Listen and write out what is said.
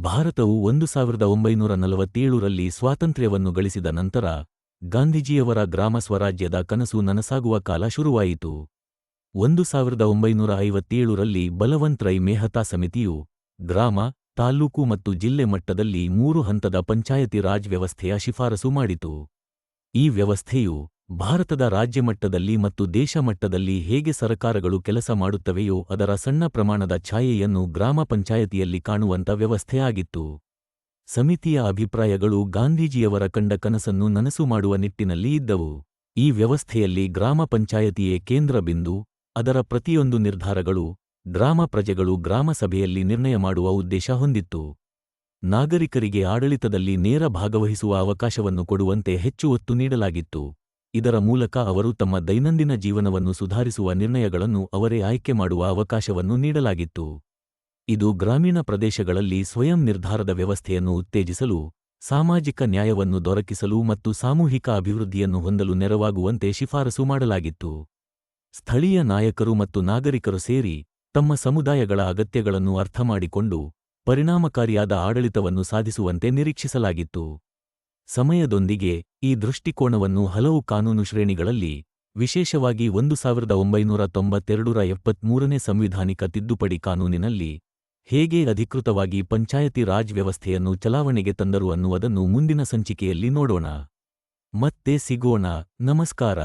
ಭಾರತವು 1947ರಲ್ಲಿ ಸ್ವಾತಂತ್ರ್ಯವನ್ನು ಗಳಿಸಿದ ನಂತರ ಗಾಂಧೀಜಿಯವರ ಗ್ರಾಮ ಸ್ವರಾಜ್ಯದ ಕನಸು ನನಸಾಗುವ ಕಾಲ ಶುರುವಾಯಿತು. 1957ರಲ್ಲಿ ಬಲವಂತ್ ರೈ ಮೆಹ್ತಾ ಸಮಿತಿಯು ಗ್ರಾಮ, ತಾಲ್ಲೂಕು ಮತ್ತು ಜಿಲ್ಲೆ ಮಟ್ಟದಲ್ಲಿ 3 ಹಂತದ ಪಂಚಾಯತಿ ರಾಜ್ ವ್ಯವಸ್ಥೆಯ ಶಿಫಾರಸು ಮಾಡಿತು. ಈ ವ್ಯವಸ್ಥೆಯು ಭಾರತದ ರಾಜ್ಯಮಟ್ಟದಲ್ಲಿ ಮತ್ತು ದೇಶ ಮಟ್ಟದಲ್ಲಿ ಹೇಗೆ ಸರಕಾರಗಳು ಕೆಲಸ ಮಾಡುತ್ತವೆಯೋ ಅದರ ಸಣ್ಣ ಪ್ರಮಾಣದ ಛಾಯೆಯನ್ನು ಗ್ರಾಮ ಪಂಚಾಯತಿಯಲ್ಲಿ ಕಾಣುವಂತ ವ್ಯವಸ್ಥೆಯಾಗಿತ್ತು. ಸಮಿತಿಯ ಅಭಿಪ್ರಾಯಗಳು ಗಾಂಧೀಜಿಯವರ ಕಂಡ ಕನಸನ್ನು ನನಸು ಮಾಡುವ ನಿಟ್ಟಿನಲ್ಲಿ ಇದ್ದವು. ಈ ವ್ಯವಸ್ಥೆಯಲ್ಲಿ ಗ್ರಾಮ ಪಂಚಾಯತಿಯೇ ಕೇಂದ್ರ ಬಿಂದು, ಅದರ ಪ್ರತಿಯೊಂದು ನಿರ್ಧಾರಗಳು ಗ್ರಾಮ ಪ್ರಜೆಗಳು ಗ್ರಾಮ ಸಭೆಯಲ್ಲಿ ನಿರ್ಣಯ ಮಾಡುವ ಉದ್ದೇಶ ಹೊಂದಿತ್ತು. ನಾಗರಿಕರಿಗೆ ಆಡಳಿತದಲ್ಲಿ ನೇರ ಭಾಗವಹಿಸುವ ಅವಕಾಶವನ್ನು ಕೊಡುವಂತೆ ಹೆಚ್ಚು ಒತ್ತು ನೀಡಲಾಗಿತ್ತು. ಇದರ ಮೂಲಕ ಅವರು ತಮ್ಮ ದೈನಂದಿನ ಜೀವನವನ್ನು ಸುಧಾರಿಸುವ ನಿರ್ಣಯಗಳನ್ನು ಅವರೇ ಆಯ್ಕೆ ಮಾಡುವ ಅವಕಾಶವನ್ನು ನೀಡಲಾಗಿತ್ತು. ಇದು ಗ್ರಾಮೀಣ ಪ್ರದೇಶಗಳಲ್ಲಿ ಸ್ವಯಂ ನಿರ್ಧಾರದ ವ್ಯವಸ್ಥೆಯನ್ನು ಉತ್ತೇಜಿಸಲು, ಸಾಮಾಜಿಕ ನ್ಯಾಯವನ್ನು ದೊರಕಿಸಲು ಮತ್ತು ಸಾಮೂಹಿಕ ಅಭಿವೃದ್ಧಿಯನ್ನು ಹೊಂದಲು ನೆರವಾಗುವಂತೆ ಶಿಫಾರಸು ಮಾಡಲಾಗಿತ್ತು. ಸ್ಥಳೀಯ ನಾಯಕರು ಮತ್ತು ನಾಗರಿಕರು ಸೇರಿ ತಮ್ಮ ಸಮುದಾಯಗಳ ಅಗತ್ಯಗಳನ್ನು ಅರ್ಥಮಾಡಿಕೊಂಡು ಪರಿಣಾಮಕಾರಿಯಾದ ಆಡಳಿತವನ್ನು ಸಾಧಿಸುವಂತೆ ನಿರೀಕ್ಷಿಸಲಾಗಿತ್ತು. ಸಮಯದೊಂದಿಗೆ ಈ ದೃಷ್ಟಿಕೋನವನ್ನು ಹಲವು ಕಾನೂನು ಶ್ರೇಣಿಗಳಲ್ಲಿ, ವಿಶೇಷವಾಗಿ 1992ರ 73ನೇ ಸಂವಿಧಾನಿಕ ತಿದ್ದುಪಡಿ ಕಾನೂನಿನಲ್ಲಿ ಹೇಗೆ ಅಧಿಕೃತವಾಗಿ ಪಂಚಾಯತಿ ರಾಜ್ ವ್ಯವಸ್ಥೆಯನ್ನು ಚಲಾವಣೆಗೆ ತಂದರು ಅನ್ನುವುದನ್ನು ಮುಂದಿನ ಸಂಚಿಕೆಯಲ್ಲಿ ನೋಡೋಣ. ಮತ್ತೆ ಸಿಗೋಣ. ನಮಸ್ಕಾರ.